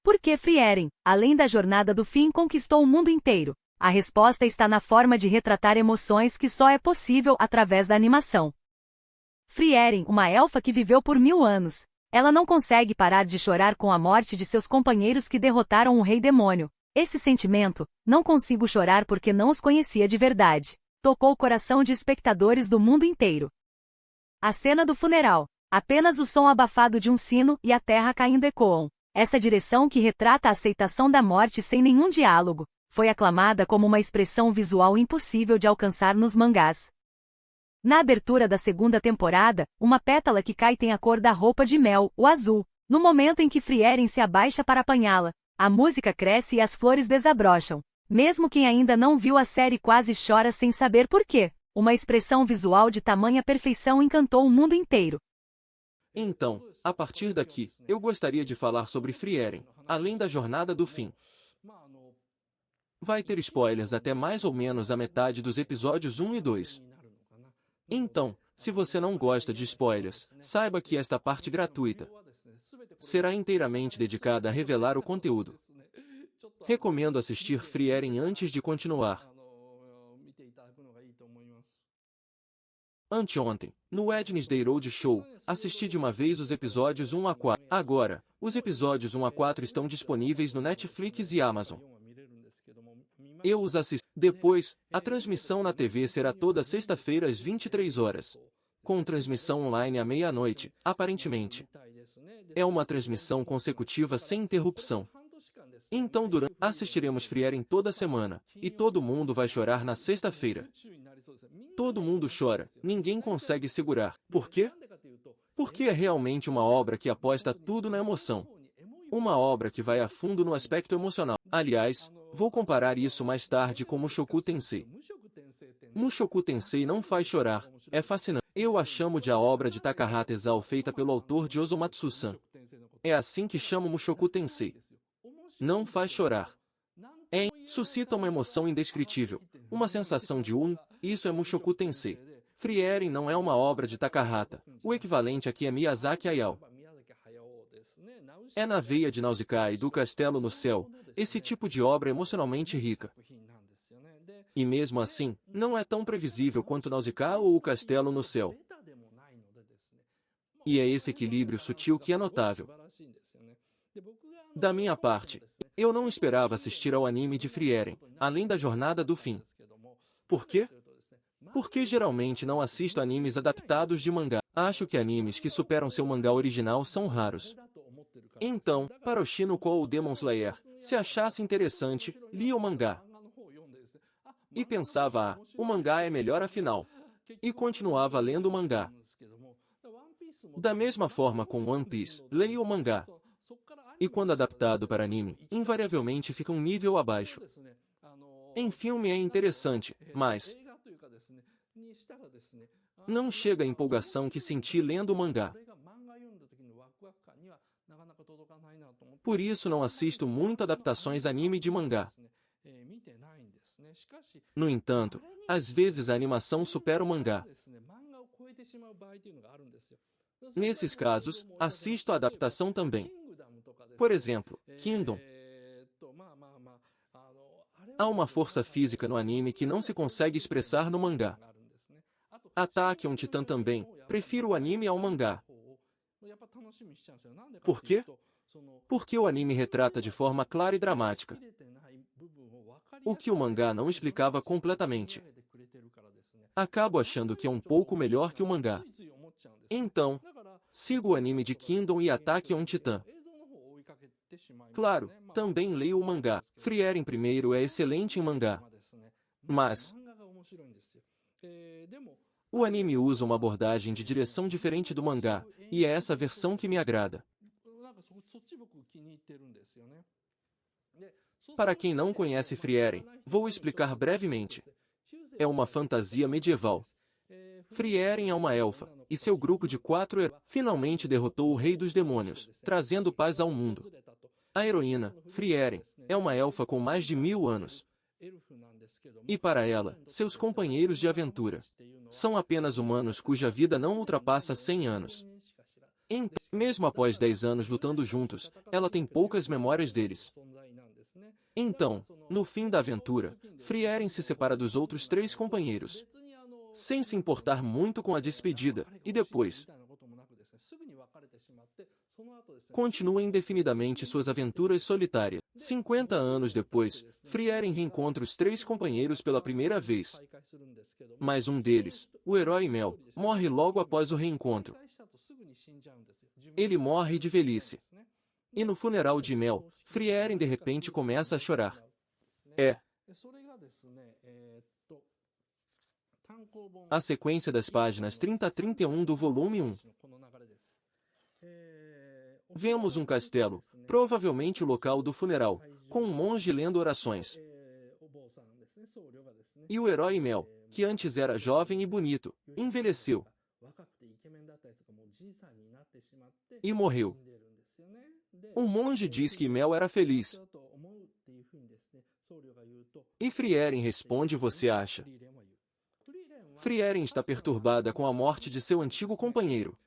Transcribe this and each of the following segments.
Por que Frieren, além da jornada do fim, conquistou o mundo inteiro? A resposta está na forma de retratar emoções que só é possível através da animação. Frieren, uma elfa que viveu por 1000 anos. Ela não consegue parar de chorar com a morte de seus companheiros que derrotaram o Rei Demônio. Esse sentimento, não consigo chorar porque não os conhecia de verdade, tocou o coração de espectadores do mundo inteiro. A cena do funeral. Apenas o som abafado de um sino e a terra caindo ecoam. Essa direção que retrata a aceitação da morte sem nenhum diálogo, foi aclamada como uma expressão visual impossível de alcançar nos mangás. Na abertura da segunda temporada, uma pétala que cai tem a cor da roupa de Mel, o azul. No momento em que Frieren se abaixa para apanhá-la, a música cresce e as flores desabrocham. Mesmo quem ainda não viu a série quase chora sem saber por quê. Uma expressão visual de tamanha perfeição encantou o mundo inteiro. Então, a partir daqui, eu gostaria de falar sobre Frieren, além da jornada do fim. Vai ter spoilers até mais ou menos a metade dos episódios 1 e 2. Então, se você não gosta de spoilers, saiba que esta parte gratuita será inteiramente dedicada a revelar o conteúdo. Recomendo assistir Frieren antes de continuar. Anteontem, no Wednesday Road Show, assisti de uma vez os episódios 1 a 4. Agora, os episódios 1 a 4 estão disponíveis no Netflix e Amazon. Eu os assisti. Depois, a transmissão na TV será toda sexta-feira às 23 horas. Com transmissão online à meia-noite, aparentemente. É uma transmissão consecutiva sem interrupção. Então assistiremos Frieren toda semana, e todo mundo vai chorar na sexta-feira. Todo mundo chora, ninguém consegue segurar. Por quê? Porque é realmente uma obra que aposta tudo na emoção. Uma obra que vai a fundo no aspecto emocional. Aliás, vou comparar isso mais tarde com Mushoku Tensei. Mushoku Tensei não faz chorar, é fascinante. Eu a chamo de a obra de Takahata Esao feita pelo autor de Osomatsu-san. É assim que chamo Mushoku Tensei. Não faz chorar. Suscita uma emoção indescritível, uma sensação de isso é Mushoku Tensei. Frieren não é uma obra de Takahata, o equivalente aqui é Miyazaki Hayao. É na veia de Nausicaa e do Castelo no Céu, esse tipo de obra emocionalmente rica. E mesmo assim, não é tão previsível quanto Nausicaa ou o Castelo no Céu. E é esse equilíbrio sutil que é notável. Da minha parte, eu não esperava assistir ao anime de Frieren, além da jornada do fim. Por quê? Porque geralmente não assisto animes adaptados de mangá. Acho que animes que superam seu mangá original são raros. Então, para o Shinoko ou Demon Slayer, se achasse interessante, lia o mangá. E pensava, o mangá é melhor afinal. E continuava lendo o mangá. Da mesma forma com One Piece, leio o mangá. E quando adaptado para anime, invariavelmente fica um nível abaixo. Em filme é interessante, mas não chega a empolgação que senti lendo o mangá. Por isso não assisto muito adaptações anime de mangá. No entanto, às vezes a animação supera o mangá. Nesses casos, assisto a adaptação também. Por exemplo, Kingdom. Há uma força física no anime que não se consegue expressar no mangá. Attack on Titan também, prefiro o anime ao mangá. Por quê? Porque o anime retrata de forma clara e dramática o que o mangá não explicava completamente. Acabo achando que é um pouco melhor que o mangá. Então, sigo o anime de Kingdom e Attack on Titan. Claro, também leio o mangá. Frieren primeiro é excelente em mangá. Mas o anime usa uma abordagem de direção diferente do mangá, e é essa versão que me agrada. Para quem não conhece Frieren, vou explicar brevemente. É uma fantasia medieval. Frieren é uma elfa, e seu grupo de 4 heróis finalmente derrotou o Rei dos Demônios, trazendo paz ao mundo. A heroína, Frieren, é uma elfa com mais de 1000 anos. E para ela, seus companheiros de aventura são apenas humanos cuja vida não ultrapassa 100 anos. Então, Mesmo após 10 anos lutando juntos, ela tem poucas memórias deles. Então, no fim da aventura, Frieren se separa dos outros 3 companheiros, sem se importar muito com a despedida, e depois continua indefinidamente suas aventuras solitárias. 50 anos depois, Frieren reencontra os 3 companheiros pela primeira vez. Mas um deles, o herói Mel, morre logo após o reencontro. Ele morre de velhice. E no funeral de Mel, Frieren de repente começa a chorar. A sequência das páginas 30 a 31 do volume 1. Vemos um castelo, provavelmente o local do funeral, com um monge lendo orações. E o herói Mel, que antes era jovem e bonito, envelheceu e morreu. O monge diz que Mel era feliz. E Frieren responde: você acha? Frieren está perturbada com a morte de seu antigo companheiro.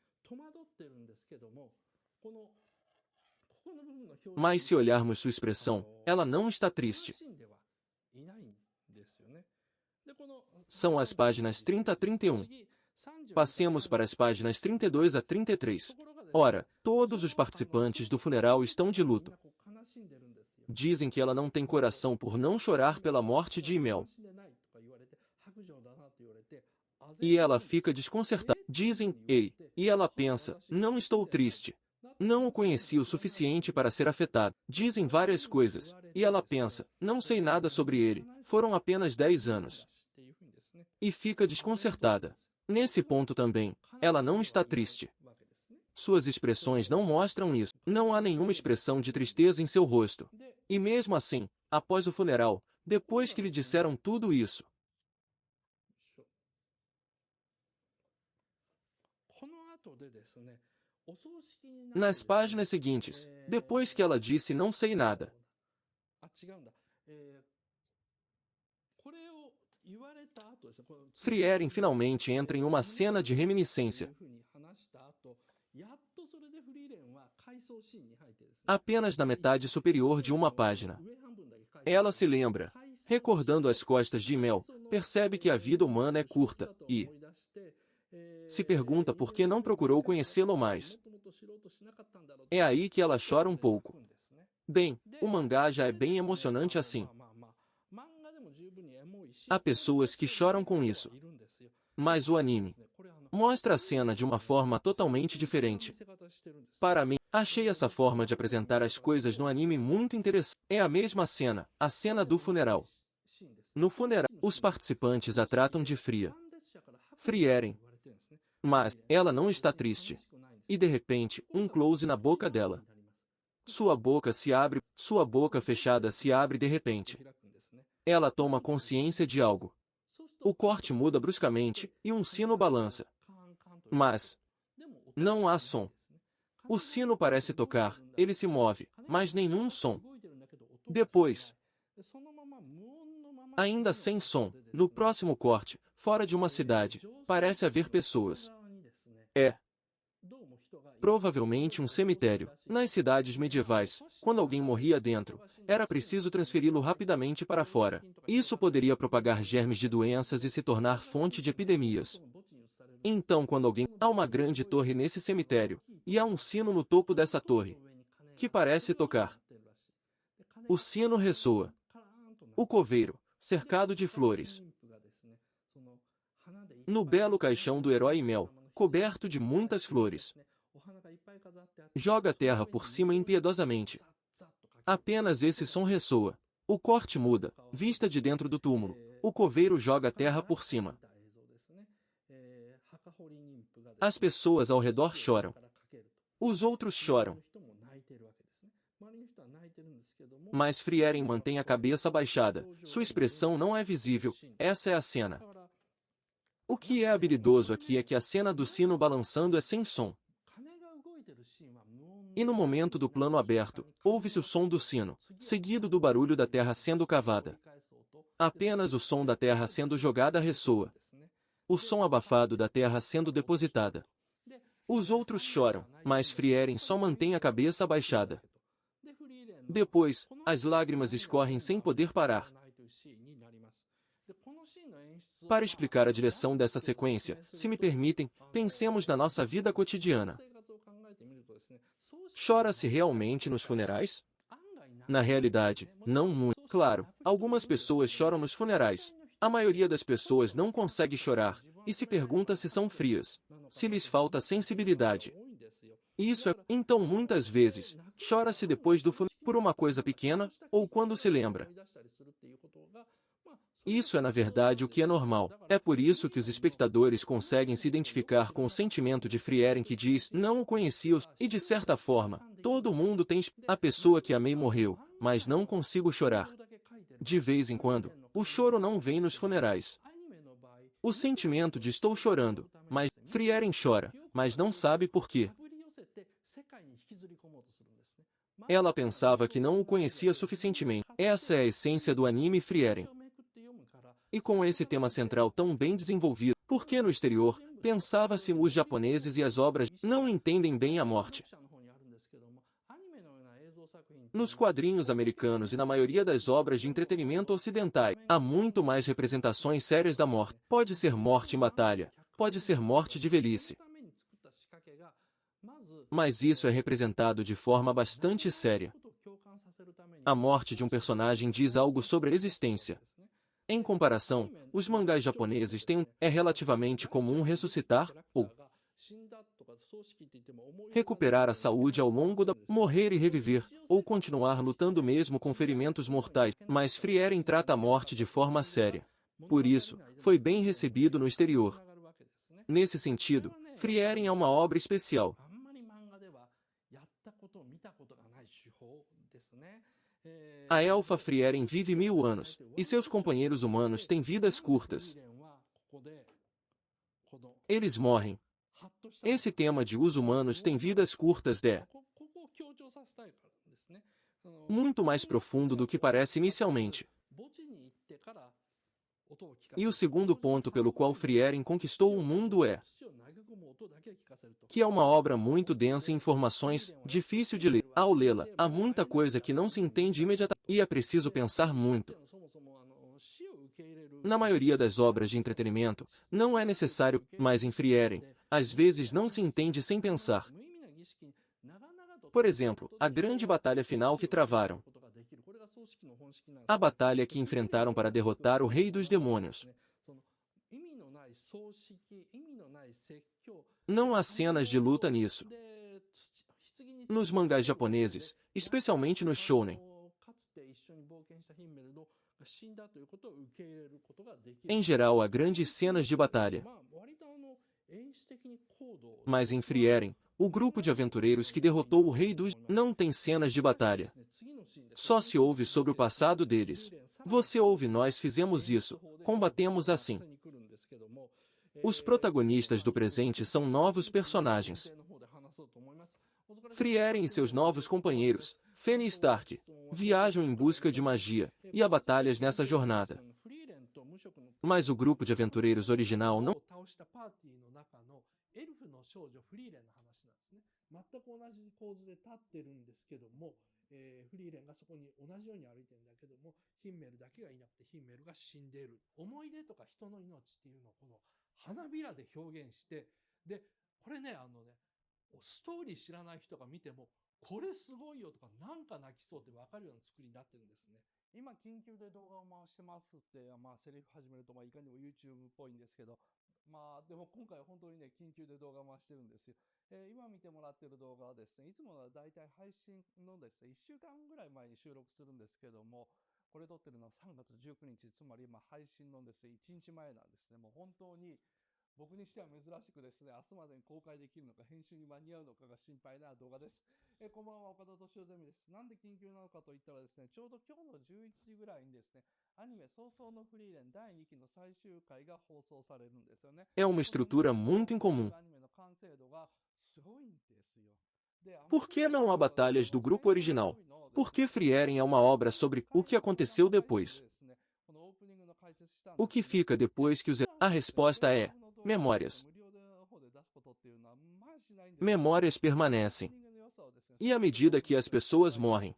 Mas se olharmos sua expressão, ela não está triste. São as páginas 30 a 31. Passemos para as páginas 32 a 33. Ora, todos os participantes do funeral estão de luto. Dizem que ela não tem coração por não chorar pela morte de Mel. E ela fica desconcertada. Dizem, ei, e ela pensa, não estou triste. Não o conheci o suficiente para ser afetado. Dizem várias coisas, e ela pensa, não sei nada sobre ele, foram apenas 10 anos. E fica desconcertada. Nesse ponto também, ela não está triste. Suas expressões não mostram isso. Não há nenhuma expressão de tristeza em seu rosto. E mesmo assim, após o funeral, depois que lhe disseram tudo isso, nas páginas seguintes, depois que ela disse não sei nada, Frieren finalmente entra em uma cena de reminiscência. Apenas na metade superior de uma página. Ela se lembra, recordando as costas de Mel, percebe que a vida humana é curta, e se pergunta por que não procurou conhecê-lo mais. É aí que ela chora um pouco. Bem, o mangá já é bem emocionante assim. Há pessoas que choram com isso. Mas o anime mostra a cena de uma forma totalmente diferente. Para mim, achei essa forma de apresentar as coisas no anime muito interessante. É a mesma cena, a cena do funeral. No funeral, os participantes a tratam de fria. Frieren. Mas, ela não está triste. E de repente, um close na boca dela. Sua boca se abre, sua boca fechada se abre de repente. Ela toma consciência de algo. O corte muda bruscamente, e um sino balança. Mas não há som. O sino parece tocar, ele se move, mas nenhum som. Depois, ainda sem som, no próximo corte, fora de uma cidade, parece haver pessoas. É provavelmente um cemitério. Nas cidades medievais, quando alguém morria dentro, era preciso transferi-lo rapidamente para fora. Isso poderia propagar germes de doenças e se tornar fonte de epidemias. Então, quando alguém... Há uma grande torre nesse cemitério, e há um sino no topo dessa torre, que parece tocar. O sino ressoa. O coveiro, cercado de flores. No belo caixão do herói Mel, coberto de muitas flores. Joga a terra por cima impiedosamente. Apenas esse som ressoa. O corte muda, vista de dentro do túmulo. O coveiro joga a terra por cima. As pessoas ao redor choram. Os outros choram. Mas Frieren mantém a cabeça baixada. Sua expressão não é visível. Essa é a cena. O que é habilidoso aqui é que a cena do sino balançando é sem som. E no momento do plano aberto, ouve-se o som do sino, seguido do barulho da terra sendo cavada. Apenas o som da terra sendo jogada ressoa. O som abafado da terra sendo depositada. Os outros choram, mas Frieren só mantém a cabeça abaixada. Depois, as lágrimas escorrem sem poder parar. Para explicar a direção dessa sequência, se me permitem, pensemos na nossa vida cotidiana. Chora-se realmente nos funerais? Na realidade, não muito. Claro, algumas pessoas choram nos funerais. A maioria das pessoas não consegue chorar, e se pergunta se são frias, se lhes falta sensibilidade. Então muitas vezes, chora-se depois do funeral, por uma coisa pequena, ou quando se lembra. Isso é na verdade o que é normal. É por isso que os espectadores conseguem se identificar com o sentimento de Frieren que diz, não o conhecia, e de certa forma, todo mundo tem a pessoa que amei morreu, mas não consigo chorar. De vez em quando, o choro não vem nos funerais. O sentimento de estou chorando, mas Frieren chora, mas não sabe por quê. Ela pensava que não o conhecia suficientemente. Essa é a essência do anime Frieren. E com esse tema central tão bem desenvolvido, porque no exterior, pensava-se os japoneses e as obras não entendem bem a morte. Nos quadrinhos americanos e na maioria das obras de entretenimento ocidentais, há muito mais representações sérias da morte. Pode ser morte em batalha, pode ser morte de velhice. Mas isso é representado de forma bastante séria. A morte de um personagem diz algo sobre a existência. Em comparação, os mangás japoneses é relativamente comum ressuscitar, ou recuperar a saúde ao longo da morrer e reviver, ou continuar lutando mesmo com ferimentos mortais, mas Frieren trata a morte de forma séria. Por isso, foi bem recebido no exterior. Nesse sentido, Frieren é uma obra especial. A elfa Frieren vive 1000 anos, e seus companheiros humanos têm vidas curtas. Eles morrem. Esse tema de os humanos têm vidas curtas é muito mais profundo do que parece inicialmente. E o segundo ponto pelo qual Frieren conquistou o mundo é que é uma obra muito densa em informações, difícil de ler. Ao lê-la, há muita coisa que não se entende imediatamente e é preciso pensar muito. Na maioria das obras de entretenimento, não é necessário, mas em Frieren, às vezes não se entende sem pensar. Por exemplo, a grande batalha final que travaram. A batalha que enfrentaram para derrotar o Rei dos Demônios. Não há cenas de luta nisso. Nos mangás japoneses, especialmente no shounen. Em geral, há grandes cenas de batalha. Mas em Frieren, o grupo de aventureiros que derrotou o Rei dos não tem cenas de batalha. Só se ouve sobre o passado deles. Você ouve, nós fizemos isso, combatemos assim. Os protagonistas do presente são novos personagens. Frieren e seus novos companheiros, Fenn e Stark, viajam em busca de magia, e há batalhas nessa jornada. Mas o grupo de aventureiros original não... É uma estrutura muito incomum. Por que não há batalhas do grupo original? Por que Frieren é uma obra sobre o que aconteceu depois? O que fica depois que os... A resposta é memórias. memórias permanecem. E à medida que as pessoas morrem,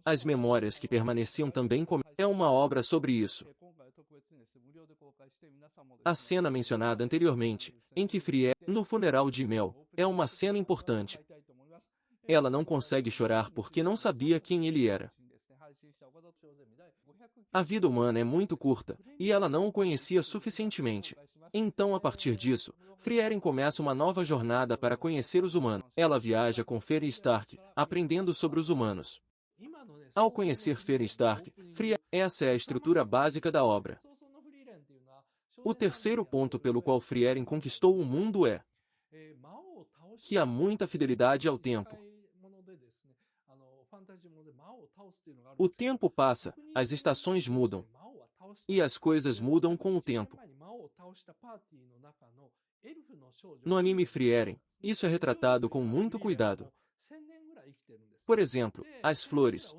as memórias que permaneciam também é uma obra sobre isso. A cena mencionada anteriormente, em que Friere, no funeral de Mel, é uma cena importante. Ela não consegue chorar porque não sabia quem ele era. A vida humana é muito curta, e ela não o conhecia suficientemente. Então, a partir disso, Frieren começa uma nova jornada para conhecer os humanos. Ela viaja com Ferry Stark, aprendendo sobre os humanos. Ao conhecer Ferry Stark, essa é a estrutura básica da obra. O terceiro ponto pelo qual Frieren conquistou o mundo é que há muita fidelidade ao tempo. O tempo passa, as estações mudam, e as coisas mudam com o tempo. No anime Frieren, isso é retratado com muito cuidado. Por exemplo, as flores.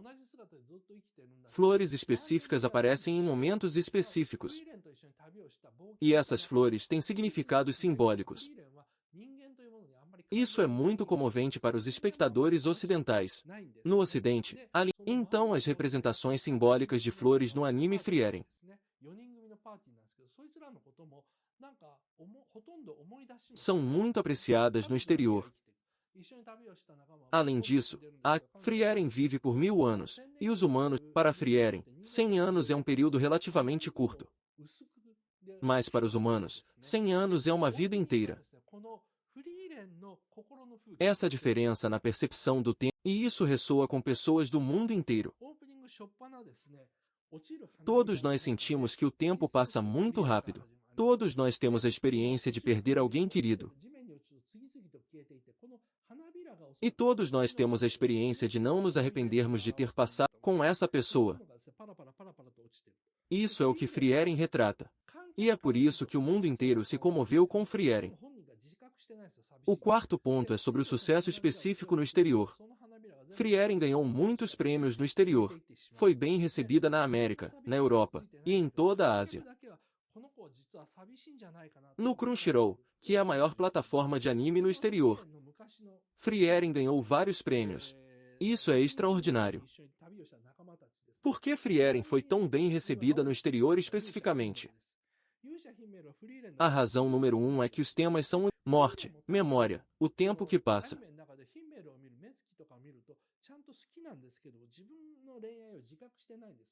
Flores específicas aparecem em momentos específicos. E essas flores têm significados simbólicos. Isso é muito comovente para os espectadores ocidentais. No Ocidente, então as representações simbólicas de flores no anime Frieren são muito apreciadas no exterior. Além disso, a Frieren vive por 1000 anos, e os humanos, para Frieren, 100 anos é um período relativamente curto. Mas para os humanos, 100 anos é uma vida inteira. Essa diferença na percepção do tempo, e isso ressoa com pessoas do mundo inteiro. Todos nós sentimos que o tempo passa muito rápido. Todos nós temos a experiência de perder alguém querido. E todos nós temos a experiência de não nos arrependermos de ter passado com essa pessoa. Isso é o que Frieren retrata. E é por isso que o mundo inteiro se comoveu com Frieren. O quarto ponto é sobre o sucesso específico no exterior. Frieren ganhou muitos prêmios no exterior. Foi bem recebida na América, na Europa e em toda a Ásia. No Crunchyroll, que é a maior plataforma de anime no exterior, Frieren ganhou vários prêmios. Isso é extraordinário. Por que Frieren foi tão bem recebida no exterior especificamente? A razão número 1 é que os temas são morte, memória, o tempo que passa.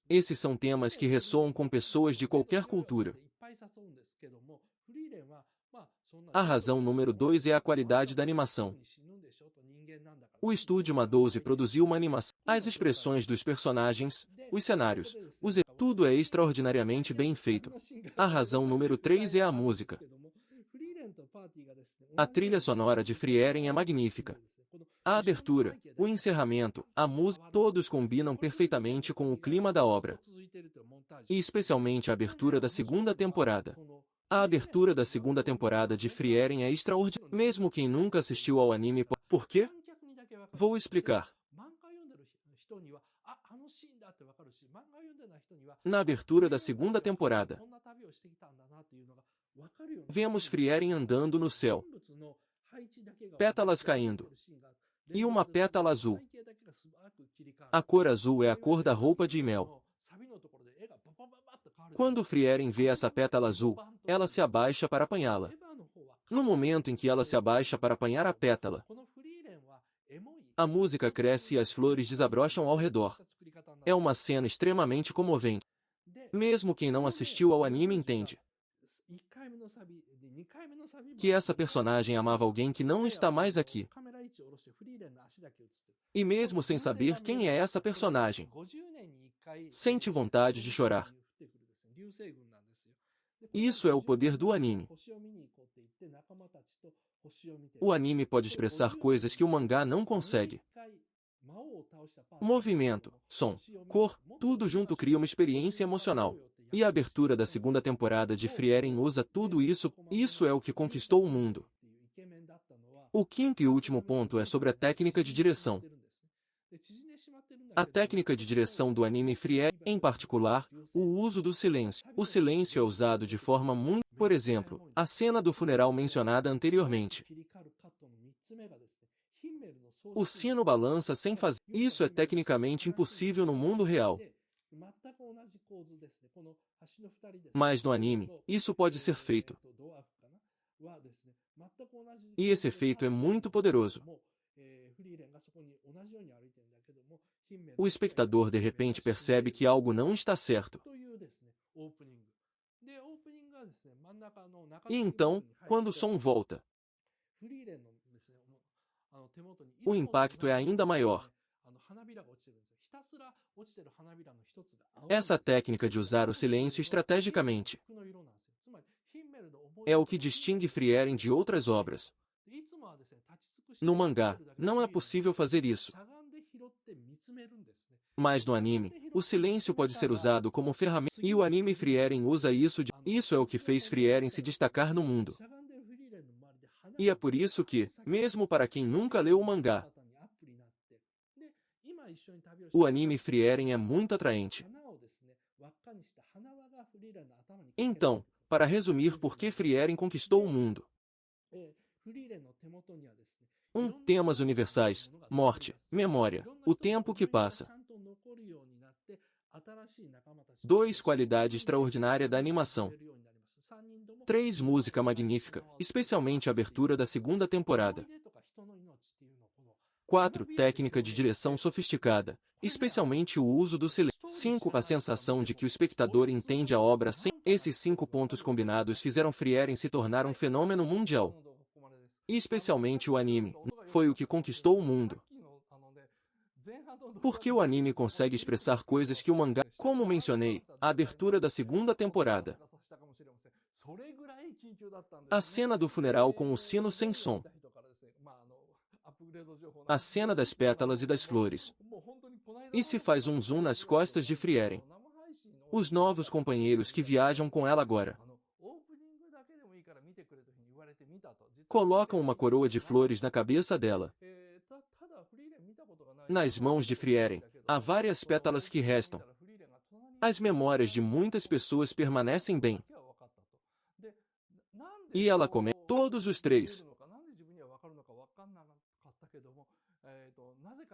Esses são temas que ressoam com pessoas de qualquer cultura. A razão número 2 é a qualidade da animação. O estúdio Madhouse produziu uma animação. As expressões dos personagens, os cenários, tudo é extraordinariamente bem feito. A razão número 3 é a música. A trilha sonora de Frieren é magnífica. A abertura, o encerramento, a música, todos combinam perfeitamente com o clima da obra. E especialmente a abertura da segunda temporada. A abertura da segunda temporada de Frieren é extraordinária. Mesmo quem nunca assistiu ao anime, por quê? Vou explicar. Na abertura da segunda temporada, vemos Frieren andando no céu. Pétalas caindo. E uma pétala azul. A cor azul é a cor da roupa de Mel. Quando Frieren vê essa pétala azul, ela se abaixa para apanhá-la. No momento em que ela se abaixa para apanhar a pétala, a música cresce e as flores desabrocham ao redor. É uma cena extremamente comovente. Mesmo quem não assistiu ao anime entende que essa personagem amava alguém que não está mais aqui. E mesmo sem saber quem é essa personagem, sente vontade de chorar. Isso é o poder do anime. O anime pode expressar coisas que o mangá não consegue. Movimento, som, cor, tudo junto cria uma experiência emocional. E a abertura da segunda temporada de Frieren usa tudo isso. Isso é o que conquistou o mundo. O quinto e último ponto é sobre a técnica de direção. A técnica de direção do anime Frieren, em particular, o uso do silêncio. O silêncio é usado de forma muito Por exemplo, a cena do funeral mencionada anteriormente. O sino balança sem fazer. Isso é tecnicamente impossível no mundo real. Mas no anime, isso pode ser feito. E esse efeito é muito poderoso. O espectador de repente percebe que algo não está certo. E então, quando o som volta, o impacto é ainda maior. Essa técnica de usar o silêncio estrategicamente é o que distingue Frieren de outras obras. No mangá, não é possível fazer isso. Mas no anime, o silêncio pode ser usado como ferramenta, e o anime Frieren usa isso de... Isso é o que fez Frieren se destacar no mundo. E é por isso que, mesmo para quem nunca leu o mangá, o anime Frieren é muito atraente. Então, para resumir por que Frieren conquistou o mundo. Temas universais, morte, memória, o tempo que passa. 2. Qualidade extraordinária da animação. 3. Música magnífica, especialmente a abertura da segunda temporada. 4. Técnica de direção sofisticada, especialmente o uso do silêncio. 5. A sensação de que o espectador entende a obra sem... Esses 5 pontos combinados fizeram Frieren se tornar um fenômeno mundial. E especialmente o anime, foi o que conquistou o mundo. Porque o anime consegue expressar coisas que o mangá... Como mencionei, a abertura da segunda temporada. A cena do funeral com o sino sem som. A cena das pétalas e das flores. E se faz um zoom nas costas de Frieren. Os novos companheiros que viajam com ela agora. Colocam uma coroa de flores na cabeça dela. Nas mãos de Frieren, há várias pétalas que restam. As memórias de muitas pessoas permanecem bem. E ela comenta todos os 3.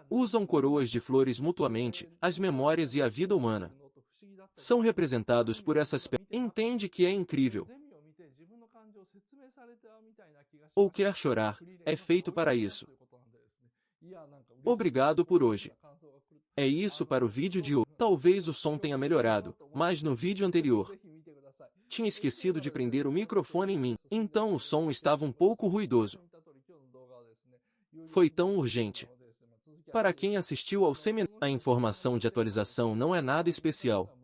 Usam coroas de flores mutuamente, as memórias e a vida humana. São representados por essas pétalas. Entende que é incrível. Ou quer chorar, é feito para isso. Obrigado por hoje. É isso para o vídeo de hoje. Talvez o som tenha melhorado, mas no vídeo anterior tinha esquecido de prender o microfone em mim, então o som estava um pouco ruidoso. Foi tão urgente. Para quem assistiu ao seminário, a informação de atualização não é nada especial.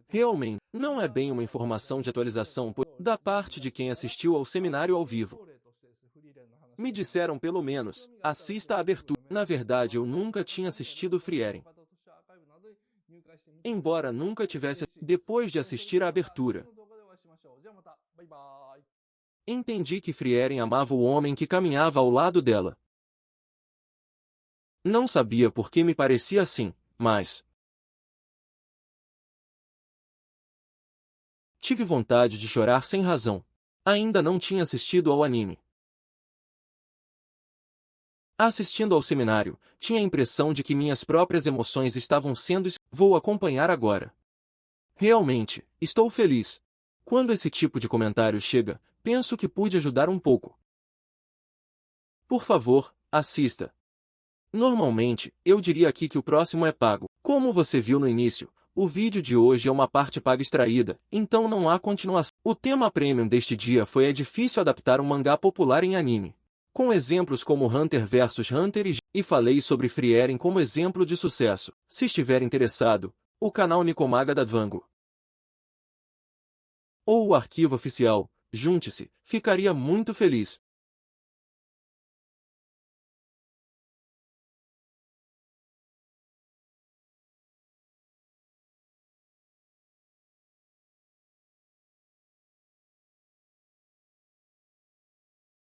Realmente, não é bem uma informação de atualização da parte de quem assistiu ao seminário ao vivo. Me disseram pelo menos, assista a abertura. Na verdade, eu nunca tinha assistido Frieren. Embora nunca tivesse, depois de assistir a abertura, entendi que Frieren amava o homem que caminhava ao lado dela. Não sabia por que me parecia assim, mas tive vontade de chorar sem razão. Ainda não tinha assistido ao anime. Assistindo ao seminário, tinha a impressão de que minhas próprias emoções estavam sendo... Vou acompanhar agora. Realmente, estou feliz. Quando esse tipo de comentário chega, penso que pude ajudar um pouco. Por favor, assista. Normalmente, eu diria aqui que o próximo é pago. Como você viu no início, o vídeo de hoje é uma parte paga extraída, então não há continuação. O tema premium deste dia foi: é difícil adaptar um mangá popular em anime. Com exemplos como Hunter vs Hunter e falei sobre Frieren como exemplo de sucesso. Se estiver interessado, o canal Nicomaga da Dvango ou o arquivo oficial, junte-se, ficaria muito feliz.